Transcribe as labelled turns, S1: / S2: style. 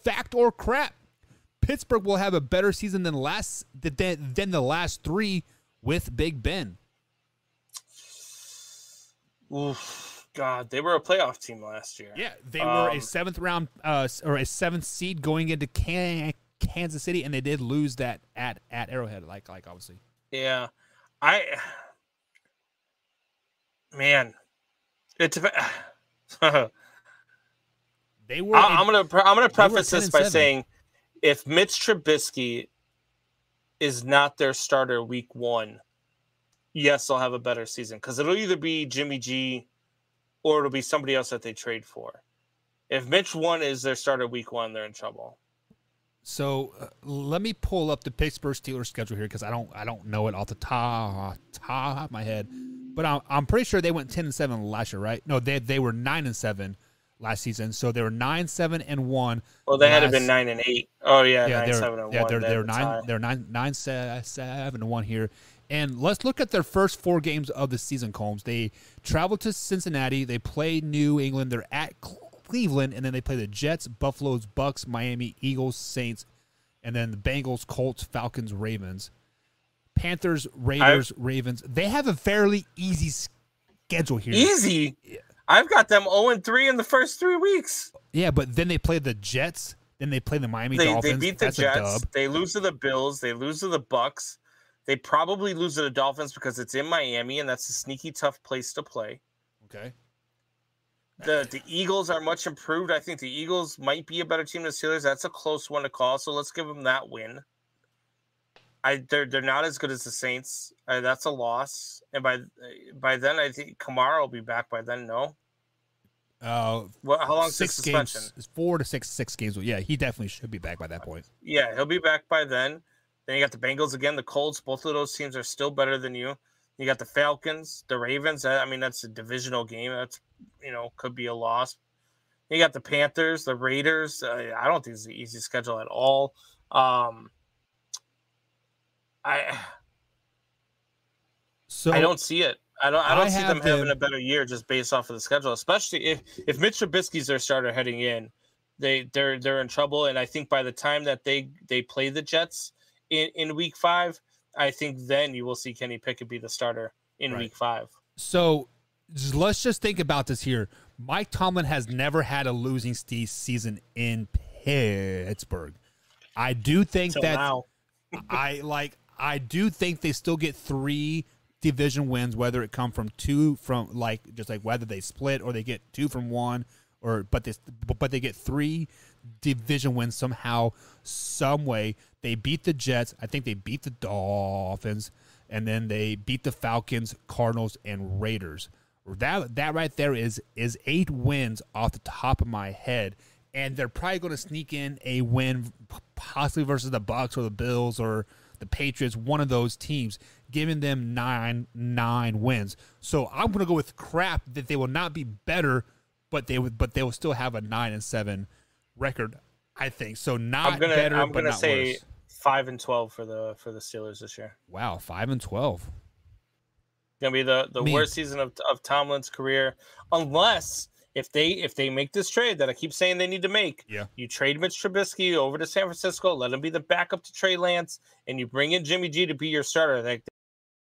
S1: fact or crap, Pittsburgh will have a better season than the last 3 with Big Ben.
S2: Oof, God, they were a playoff team last year.
S1: Yeah, they were a 7th round or a 7th seed going into Kansas City, and they did lose that at Arrowhead, like obviously.
S2: Yeah, man, it's.
S1: They were.
S2: I'm gonna preface this by saying, if Mitch Trubisky is not their starter week 1, yes, they'll have a better season because it'll either be Jimmy G or it'll be somebody else that they trade for. If Mitch 1 is their starter week 1, they're in trouble.
S1: So let me pull up the Pittsburgh Steelers schedule here because I don't know it off the top of my head, but I'm pretty sure they went 10-7 last year, right? No, they were 9-7 last season, so they were 9-7-1.
S2: Well, they had to have been 9-8. Oh yeah, 9-7-1.
S1: Yeah, they're 9-7-1 here. And let's look at their first 4 games of the season, Combs. They traveled to Cincinnati, they played New England, they're at Cleveland, and then they play the Jets, Buffaloes, Bucks, Miami, Eagles, Saints, and then the Bengals, Colts, Falcons, Ravens, Panthers, Raiders, Ravens. They have a fairly easy schedule here.
S2: Easy? I've got them 0-3 in the first 3 weeks.
S1: Yeah, but then they play the Jets, then they play the Miami Dolphins.
S2: They beat the Jets. They lose to the Bills. They lose to the Bucks. They probably lose to the Dolphins because it's in Miami, and that's a sneaky tough place to play.
S1: Okay.
S2: The Eagles are much improved. I think the Eagles might be a better team than the Steelers. That's a close one to call, so let's give them that win. They're not as good as the Saints. That's a loss. And by then, I think Kamara will be back by then, no?
S1: How
S2: long is the suspension?
S1: Games, 4 to 6 games. Yeah, he definitely should be back by that point.
S2: Yeah, he'll be back by then. Then you got the Bengals again, the Colts. Both of those teams are still better than you. You got the Falcons, the Ravens. I mean, that's a divisional game. That's, could be a loss. You got the Panthers, the Raiders. I don't think it's an easy schedule at all. I don't see it. I don't see them having a better year just based off of the schedule, especially if Mitch Trubisky's their starter heading in. They're in trouble, and I think by the time that they play the Jets in week 5, I think then you will see Kenny Pickett be the starter in week 5.
S1: So let's just think about this here. Mike Tomlin has never had a losing season in Pittsburgh. I do think I do think they still get 3 division wins, whether it come from 2 from whether they split or they get 2 from 1, but they get 3 division wins somehow, some way. They beat the Jets. I think they beat the Dolphins, and then they beat the Falcons, Cardinals, and Raiders. That right there is 8 wins off the top of my head, and they're probably going to sneak in a win, possibly versus the Bucks or the Bills or the Patriots, one of those teams, giving them 9 wins. So I'm going to go with crap that they will not be better, but they will still have a 9-7 record, I think. So not better,
S2: I'm
S1: but
S2: gonna
S1: not
S2: say
S1: worse.
S2: 5-12 for the Steelers this year.
S1: Wow, 5-12.
S2: Gonna be the worst season of Tomlin's career, unless if they make this trade that I keep saying they need to make.
S1: Yeah.
S2: You trade Mitch Trubisky over to San Francisco, let him be the backup to Trey Lance, and you bring in Jimmy G to be your starter.